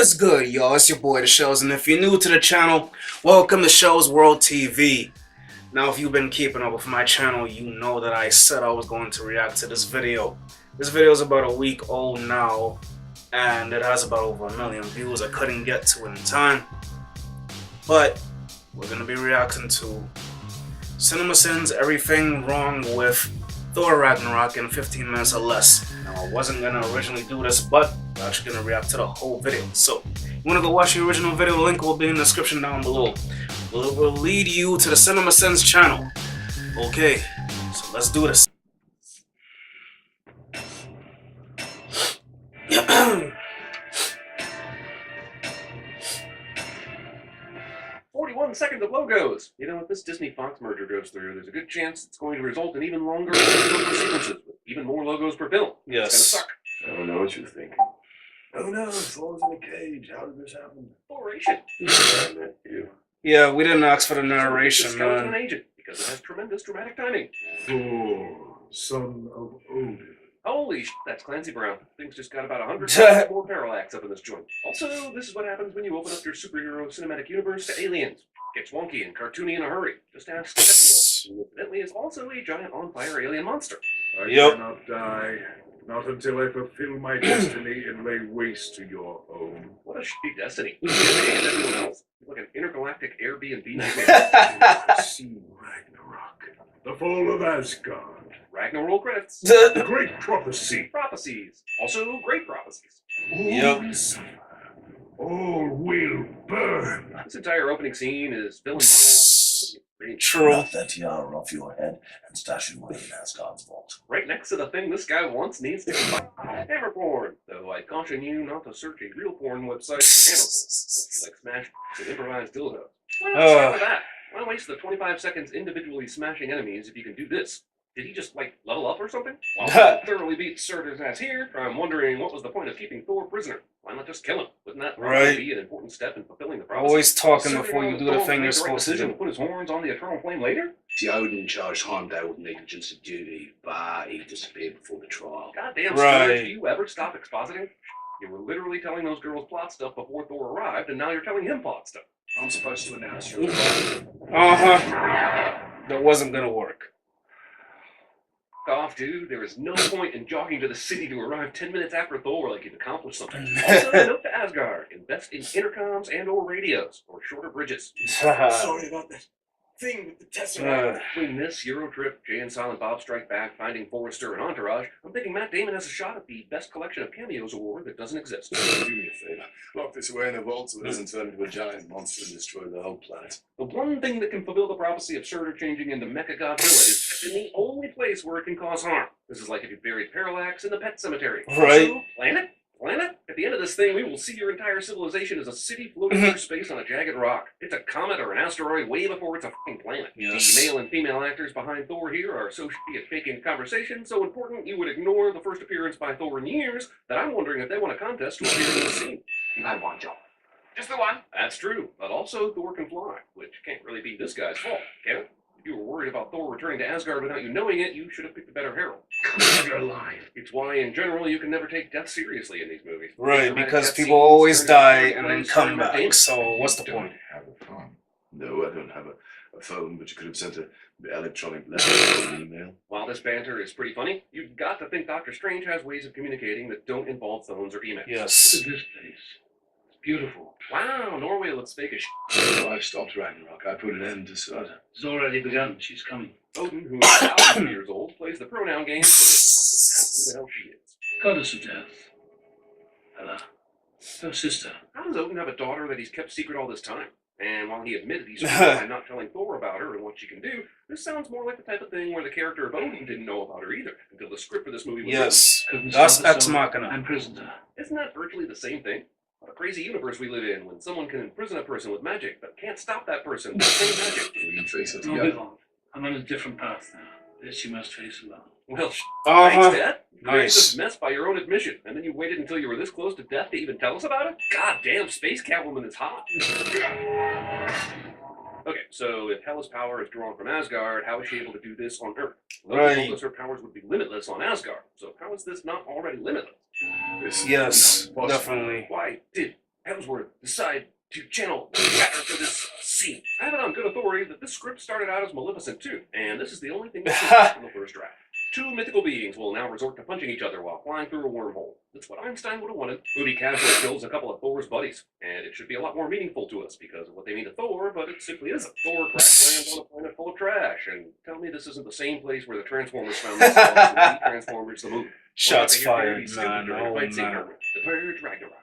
What's good, y'all? It's your boy, The Shows, and if you're new to the channel, welcome to Shows World TV. Now, if you've been keeping up with my channel, you know that I said I was going to react to this video. This video is about a week old now, and it has about over 1 million views. I couldn't get to it in time, but we're going to be reacting to CinemaSins Everything Wrong with Thor Ragnarok in 15 minutes or less. Now, I wasn't going to originally do this, but I'm actually going to react to the whole video. So, if you want to go watch the original video, the link will be in the description down below. It will lead you to the CinemaSins channel. Okay, so let's do this. 41 seconds of logos. You know, if this Disney-Fox merger goes through, there's a good chance it's going to result in even longer sequences with even more logos per film. Yes. It's gonna suck. I don't know what you're thinking. Oh no, Thor's in a cage. How did this happen? Thoration. I met you. Yeah, we didn't ask for the narration, It's a skeleton man. agent, because it has tremendous dramatic timing. Thor, son of Odin. Holy that's Clancy Brown. Things just got about 100 more parallax up in this joint. Also, this is what happens when you open up your superhero cinematic universe to aliens. Gets wonky and cartoony in a hurry. Just ask Steppenwolf, who incidentally is also a giant on-fire alien monster. I Yep. cannot die. Not until I fulfill my destiny and lay waste to your own. What a shitty destiny. And everyone else. Like an intergalactic Airbnb nightmare. See Ragnarok. The fall of Asgard. Ragnarok credits. The great prophecy. Prophecies. Also, great prophecies. All Yep. will suffer. All will burn. This entire opening scene is villain monologue. True. Knock that tiara off your head and stash it away in Asgard's vault. Right next to the thing this guy wants needs to be hammer porn. Though I caution you not to search a real porn website for hammer porn. Like smash and improvised dildos. Why not start with that? Why waste the 25 seconds individually smashing enemies if you can do this? Did he just, like, level up or something? Well, I thoroughly beat Surtur's ass here. I'm wondering what was the point of keeping Thor prisoner? Why not just kill him? Wouldn't that Right. be an important step in fulfilling the prophecy? Always talking Surtur before you knows do the Thor thing will you're make the right supposed to decision do. Put his horns on the eternal flame later? See, Odin charged Heimdall with negligence of duty, but he disappeared before the trial. Goddamn, Right. Sturge, do you ever stop expositing? You were literally telling those girls plot stuff before Thor arrived, and now you're telling him plot stuff. I'm supposed to announce your That wasn't gonna work. Off, dude. There is no point in jogging to the city to arrive 10 minutes after Thor like you've accomplished something. Also, note to Asgard. Invest in intercoms and or radios, or shorter bridges. Sorry about that thing with the Tesseract. Between this, Eurotrip, Jay and Silent Bob Strike Back, Finding Forrester, and Entourage, I'm thinking Matt Damon has a shot at the Best Collection of Cameos award that doesn't exist. Do me a favor. Lock this away in a vault so it doesn't turn into a giant monster and destroy the whole planet. The one thing that can fulfill the prophecy of Surtur changing into Mecha Godzilla is kept in the only place where it can cause harm. This is like if you buried Parallax in the pet cemetery. Right. Also, planet? At the end of this thing, we will see your entire civilization as a city floating through space on a jagged rock. It's a comet or an asteroid way before it's a fucking planet. Yes. The male and female actors behind Thor here are so shitty at faking conversation, so important you would ignore the first appearance by Thor in years, that I'm wondering if they won a contest to appear in the scene. I want you. Just the one. That's true, but also Thor can fly, which can't really be this guy's fault, can it? If you were worried about Thor returning to Asgard without you knowing it, you should have picked a better herald. You're lying. It's why, in general, you can never take death seriously in these movies. Right, Dramatic because death people scenes always turn die into and then plays come starring Matt Damon. back, so what's the point? Have a phone. No, I don't have a phone, but you could have sent an electronic letter or an email. While this banter is pretty funny, you've got to think Doctor Strange has ways of communicating that don't involve phones or emails. Yes. This place. It's beautiful. Wow, Norway looks fake as shit. So I've stopped Ragnarok. I put an end to Surtur. It's already begun. She's coming. Odin, who is 1,000 years old, plays the pronoun game so that Thor can ask who the hell she is. Goddess of death. Hela. Her sister. How does Odin have a daughter that he's kept secret all this time? And while he admitted he's by not telling Thor about her and what she can do, this sounds more like the type of thing where the character of Odin didn't know about her either until the script for this movie was Yes. Couldn't That's stop the Ex soul. Machina. I'm prisoner. written. Isn't that virtually the same thing? What a crazy universe we live in when someone can imprison a person with magic but can't stop that person with the same magic. We can face it Move together. on. I'm on a different path now. This you must face alone. Well, thanks, Dad. You created Nice. this mess by your own admission, and then you waited until you were this close to death to even tell us about it? God damn, Space Catwoman is hot. Okay, so if Hela's power is drawn from Asgard, how is she able to do this on Earth? Loki Right. told us her powers would be limitless on Asgard, so how is this not already limitless? This Yes, is not possible. definitely. Why did Hemsworth decide to channel chatter for this scene. I have it on good authority that this script started out as Maleficent 2, and this is the only thing that's in the first draft. Two mythical beings will now resort to punching each other while flying through a wormhole. That's what Einstein would have wanted. Movie casually kills a couple of Thor's buddies, and it should be a lot more meaningful to us because of what they mean to Thor, but it simply isn't. Thor crash lands on a planet full of trash, and tell me this isn't the same place where the Transformers found themselves in the Transformers the movie. Shots fired, man. Oh, The man. Purge Ragnarok.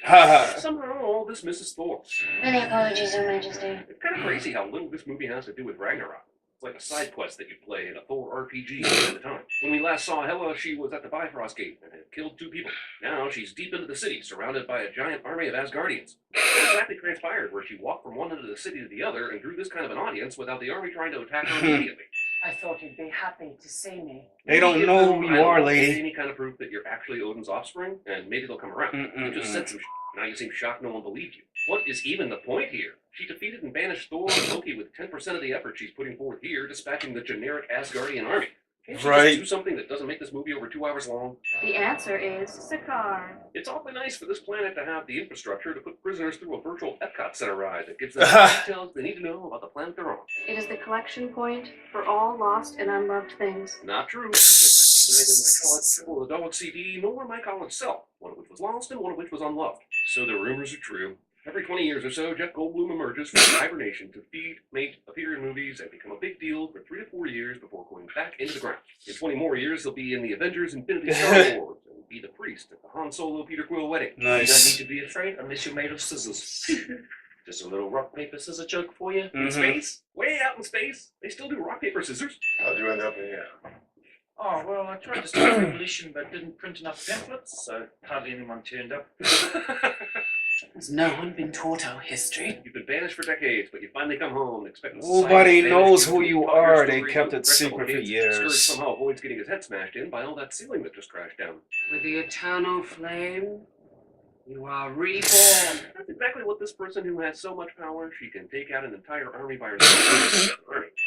Haha. Somehow all this misses Thor. Many apologies, Your Majesty. It's kind of crazy how little this movie has to do with Ragnarok. It's like a side quest that you play in a Thor RPG at the time. When we last saw Hela, she was at the Bifrost Gate and had killed 2 people. Now she's deep into the city, surrounded by a giant army of Asgardians. What exactly transpired where she walked from one end of the city to the other and drew this kind of an audience without the army trying to attack her immediately? I thought you'd be happy to see me. They don't know who you are, lady. Any kind of proof that you're actually Odin's offspring, and maybe they'll come around. You just said some shit. Now you seem shocked no one believed you. What is even the point here? She defeated and banished Thor and Loki with 10% of the effort she's putting forth here, dispatching the generic Asgardian army. Can't she just do something that doesn't make this movie over 2 hours long? The answer is Sakaar. It's awfully nice for this planet to have the infrastructure to put prisoners through a virtual Epcot Center ride that gives them the details they need to know about the planet they're on. It is the collection point for all lost and unloved things. Not true. Because I neither my college triple the dog CD nor my college self, one of which was lost and one of which was unloved. So the rumors are true. Every 20 years or so, Jeff Goldblum emerges from hibernation to feed, mate, appear in movies, and become a big deal for 3 to 4 years before going back into the ground. In 20 more years, he'll be in the Avengers Infinity Star Wars and be the priest at the Han Solo Peter Quill wedding. Nice. You don't need to be afraid unless you're made of scissors. Just a little rock, paper, scissors joke for you. In space? Way out in space? They still do rock, paper, scissors? How'd you end up here? Oh, well, I tried to start a revolution but didn't print enough pamphlets, so hardly anyone turned up. Has no one been taught our history? You've been banished for decades, but you finally come home and expect Nobody knows who you are. They kept it secret for years. Scourge somehow avoids getting his head smashed in by all that ceiling that just crashed down. With the eternal flame, you are reborn. That's exactly what this person who has so much power, she can take out an entire army by herself.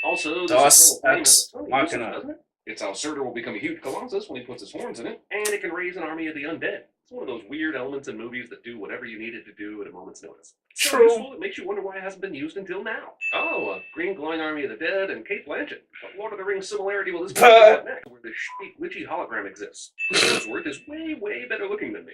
Also, Das this Ex Machina. doesn't it? It's how Surtur will become a huge colossus when he puts his horns in it, and it can raise an army of the undead. It's one of those weird elements in movies that do whatever you need it to do at a moment's notice. So True. useful, it makes you wonder why it hasn't been used until now. Oh, a green glowing army of the dead and Kate Blanchett. What Lord of the Rings similarity will this movie have next, where this shitty, glitchy hologram exists? Hemsworth is way, way better looking than me.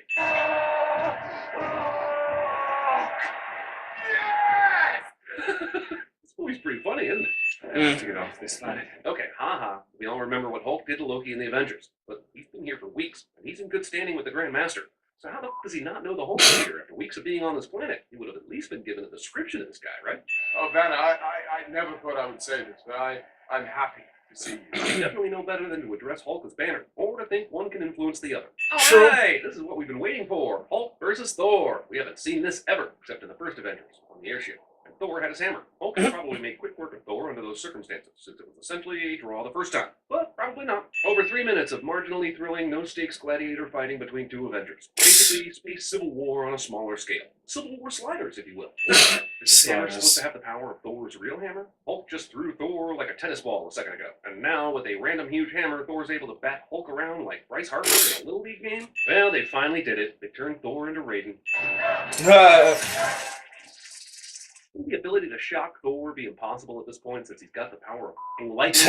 This movie's pretty funny, isn't it? Let's get off this planet. Okay, haha. We all remember what Hulk did to Loki in the Avengers, but he's been here for weeks, and he's in good standing with the Grandmaster. So how the f*** does he not know the Hulk here after weeks of being on this planet? He would have at least been given a description of this guy, right? Oh, Vanna, I never thought I would say this, but I'm happy to see you. You definitely know better than to address Hulk as Banner, or to think one can influence the other. True. Alright, this is what we've been waiting for. Hulk versus Thor. We haven't seen this ever, except in the first Avengers, on the airship. And Thor had his hammer. Hulk could probably make quick work of Thor under those circumstances, since it was essentially a draw the first time. But probably not. Over 3 minutes of marginally thrilling, no-stakes gladiator fighting between 2 Avengers. Basically, space civil war on a smaller scale. Civil War sliders, if you will. Is this hammer supposed to have the power of Thor's real hammer? Hulk just threw Thor like a tennis ball a second ago. And now, with a random huge hammer, Thor's able to bat Hulk around like Bryce Harper in a Little League game? Well, they finally did it. They turned Thor into Raiden. Would the ability to shock Thor be impossible at this point since he's got the power of lightning?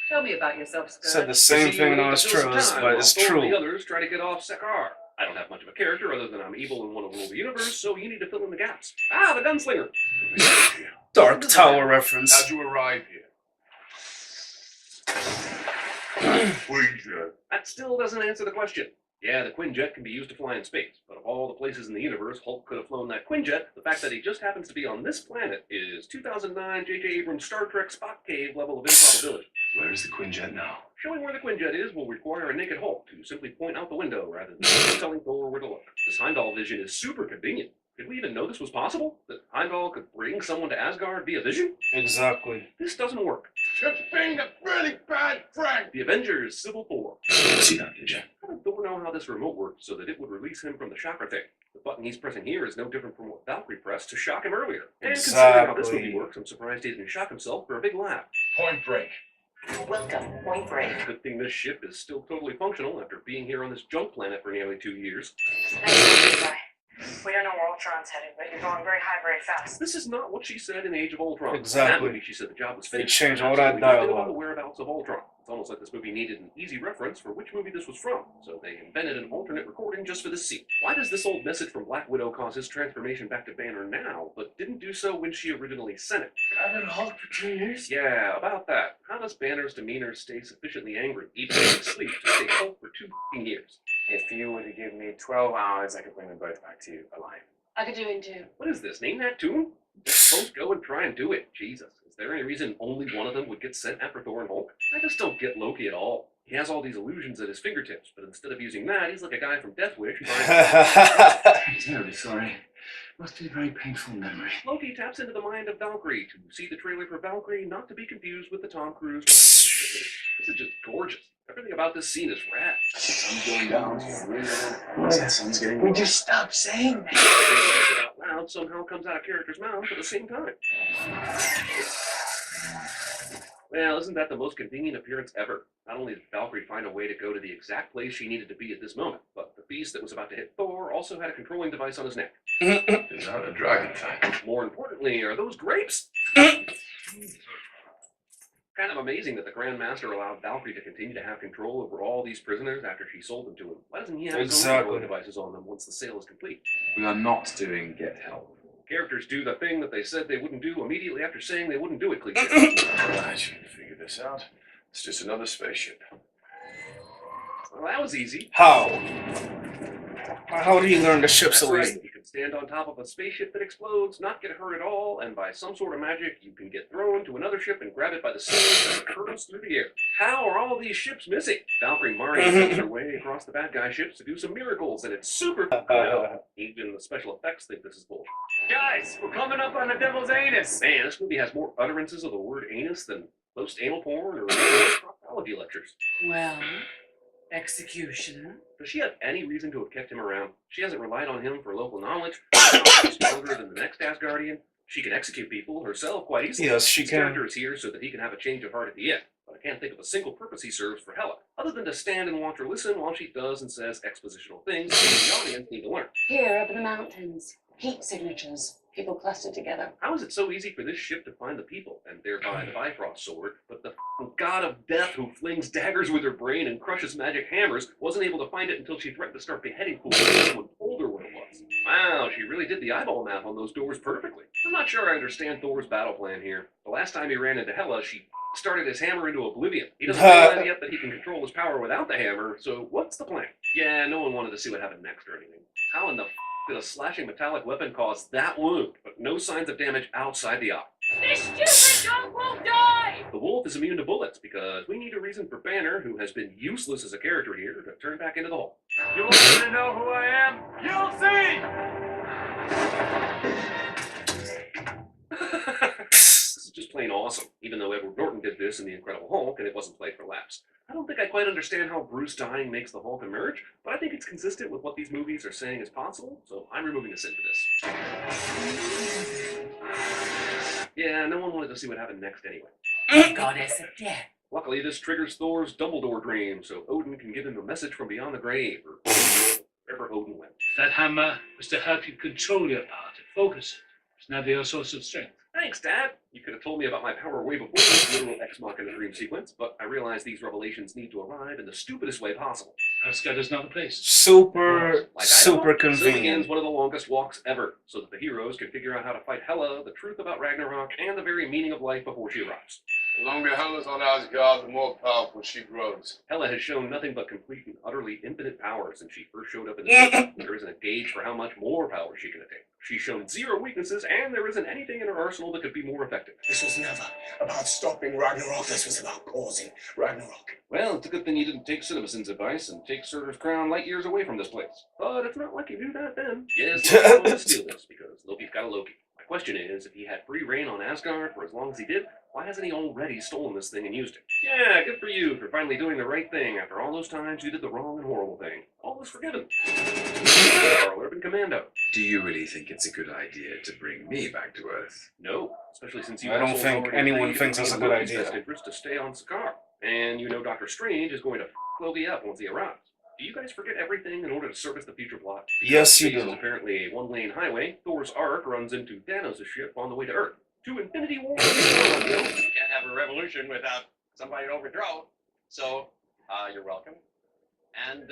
Tell me about yourself, Scourge. Said the same thing in Australis, but it's Thor and the true. others try to get off Sakaar. I don't have much of a character other than I'm evil and want to rule the universe, so you need to fill in the gaps. Ah, the gunslinger! Dark Tower reference. How'd you arrive here? Quinjet. That still doesn't answer the question. Yeah, the Quinjet can be used to fly in space, but of all the places in the universe Hulk could have flown that Quinjet, the fact that he just happens to be on this planet is 2009 J.J. Abrams' Star Trek Spock Cave level of improbability. Where is the Quinjet now? Showing where the Quinjet is will require a naked Hulk to simply point out the window rather than telling Thor where to look. This Heimdall vision is super convenient. Did we even know this was possible? That Heimdall could bring someone to Asgard via vision? Exactly. This doesn't work. You're being a really bad friend. The Avengers Civil War. See that, did you? How did Thor know how this remote worked so that it would release him from the chakra thing? The button he's pressing here is no different from what Valkyrie pressed to shock him earlier. And considering how this movie works, I'm surprised he didn't shock himself for a big laugh. Point Break. Welcome, Point Break. Good thing this ship is still totally functional after being here on this junk planet for nearly 2 years. Nice to meet you. We don't know where Ultron's headed, but you're going very high, very fast. This is not what she said in Age of Ultron. Exactly. In that movie, she said the job was They finished. changed all that Absolutely nothing about dialogue. the whereabouts of Ultron. It's almost like this movie needed an easy reference for which movie this was from, so they invented an alternate recording just for this scene. Why does this old message from Black Widow cause his transformation back to Banner now, but didn't do so when she originally sent it? I've been Hulk for 2 years. Yeah, about that. How does Banner's demeanor stay sufficiently angry, even in his sleep, to stay Hulk for 2 years? If you were to give me 12 hours, I could bring them both back to you alive. I could do it too. What is this, name that tune? Just both go and try and do it. Jesus. Is there any reason only one of them would get sent after Thor and Hulk? I just don't get Loki at all. He has all these illusions at his fingertips, but instead of using that, he's like a guy from Death Wish I'm terribly sorry. Must be a very painful memory. Loki taps into the mind of Valkyrie to see the trailer for Valkyrie, not to be confused with the Tom Cruise. This is just gorgeous. Everything about this scene is rad. Sun's going down. Yeah, sun's getting. Would you stop saying that? Saying it out loud somehow comes out of character's mouth at the same time. Well, isn't that the most convenient appearance ever? Not only did Valkyrie find a way to go to the exact place she needed to be at this moment, but the beast that was about to hit Thor also had a controlling device on his neck. Is that a dragon thing? More importantly, are those grapes? Kind of amazing that the Grandmaster allowed Valkyrie to continue to have control over all these prisoners after she sold them to him. Why doesn't he have his own controlling devices on them once the sale is complete? We are not doing Get Help. Characters do the thing that they said they wouldn't do immediately after saying they wouldn't do it, cliche. Right, you can figure this out. It's just another spaceship. Well, that was easy. How? How do you learn the ship That's so right. easy? You can stand on top of a spaceship that explodes, not get hurt at all, and by some sort of magic, you can get thrown to another ship and grab it by the sails as it hurtles through the air. How are all these ships missing? Valkyrie Mari sends her way across the bad guy ships to do some miracles, and it's super cool. Even the special effects think this is bullshit. Guys, we're coming up on the devil's anus. Man, this movie has more utterances of the word anus than most anal porn or proctology lectures. Well, executioner. Does she have any reason to have kept him around? She hasn't relied on him for local knowledge. She's stronger than the next Asgardian. She can execute people herself quite easily. Yes, she His can. character is here so that he can have a change of heart at the end. But I can't think of a single purpose he serves for Hela, other than to stand and watch her listen while she does and says expositional things that the audience need to learn. Here, up in the mountains. Heat signatures. People clustered together. How is it so easy for this ship to find the people, and thereby the Bifrost sword, but the god of death who flings daggers with her brain and crushes magic hammers wasn't able to find it until she threatened to start beheading fools when someone told her what it was? Wow, she really did the eyeball math on those doors perfectly. I'm not sure I understand Thor's battle plan here. The last time he ran into Hela, she started his hammer into oblivion. He doesn't realize yet that he can control his power without the hammer, so what's the plan? Yeah, no one wanted to see what happened next or anything. How in the did a slashing metallic weapon cause that wound, but no signs of damage outside the eye? This stupid dog will die! The wolf is immune to bullets because we need a reason for Banner, who has been useless as a character here, to turn back into the Hulk. You want to know who I am? You'll see! This is just plain awesome, even though Edward Norton did this in The Incredible Hulk and it wasn't played for laughs. I don't think I quite understand how Bruce dying makes the Hulk emerge, but I think it's consistent with what these movies are saying is possible, so I'm removing a sin for this. Yeah, no one wanted to see what happened next anyway. Goddess of death. Luckily, this triggers Thor's Dumbledore dream, so Odin can give him a message from beyond the grave, or wherever Odin went. That hammer was to help you control your power, to focus it. It's never your source of strength. Thanks, Dad. You could have told me about my power way before this literal Ex Machina dream sequence, but I realize these revelations need to arrive in the stupidest way possible. Asgard is not the place. Super So begins convenient. one of the longest walks ever, so that the heroes can figure out how to fight Hela, the truth about Ragnarok, and the very meaning of life before she arrives. The longer Hela's on Asgard, the more powerful she grows. Hela has shown nothing but complete and utterly infinite power since she first showed up in the movie. There isn't a gauge for how much more power she can attain. She's shown zero weaknesses, and there isn't anything in her arsenal that could be more effective. This was never about stopping Ragnarok. This was about causing Ragnarok. Well, it's a good thing you didn't take Citizen's advice and take Surtur's crown light years away from this place. But it's not like you knew that then. Yes, Loki's going to steal this, because Loki's got a Loki. My question is, if he had free reign on Asgard for as long as he did, why hasn't he already stolen this thing and used it? Yeah, good for you for finally doing the right thing after all those times you did the wrong and horrible thing. All is forgiven. Our urban commando. Do you really think it's a good idea to bring me back to Earth? No, especially since you I don't also think already anyone agreed thinks it that's a would be good in Loki's idea. best interest to stay on Sakaar. And you know Doctor Strange is going to f*** Loki up once he arrives. Do you guys forget everything in order to service the future plot? Yes, you Space do. is apparently a one-lane highway. Thor's arc runs into Thanos' ship on the way to Earth. To Infinity War. You Can't have a revolution without somebody to overthrow. So, you're welcome. And,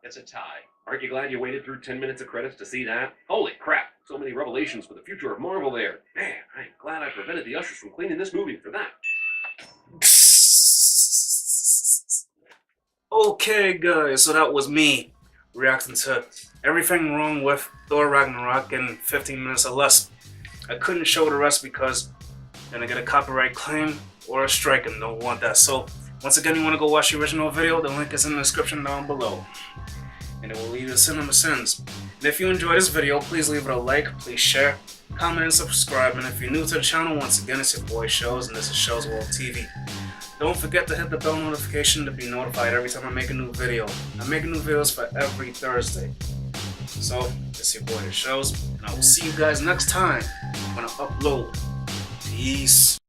it's a tie. Aren't you glad you waited through 10 minutes of credits to see that? Holy crap! So many revelations for the future of Marvel there. Man, I'm glad I prevented the ushers from cleaning this movie for that. Okay, guys, so that was me reacting to everything wrong with Thor Ragnarok in 15 minutes or less. I couldn't show the rest because I'm gonna get a copyright claim or a strike and don't want that. So, once again, you want to go watch the original video, the link is in the description down below. And it will leave you cinema sins. And if you enjoyed this video, please leave it a like, please share, comment, and subscribe. And if you're new to the channel, once again, it's your boy Shows, and this is Shows World TV. Don't forget to hit the bell notification to be notified every time I make a new video. I'm making new videos for every Thursday. So, it's your boy Shows, and I will see you guys next time when I upload. Peace.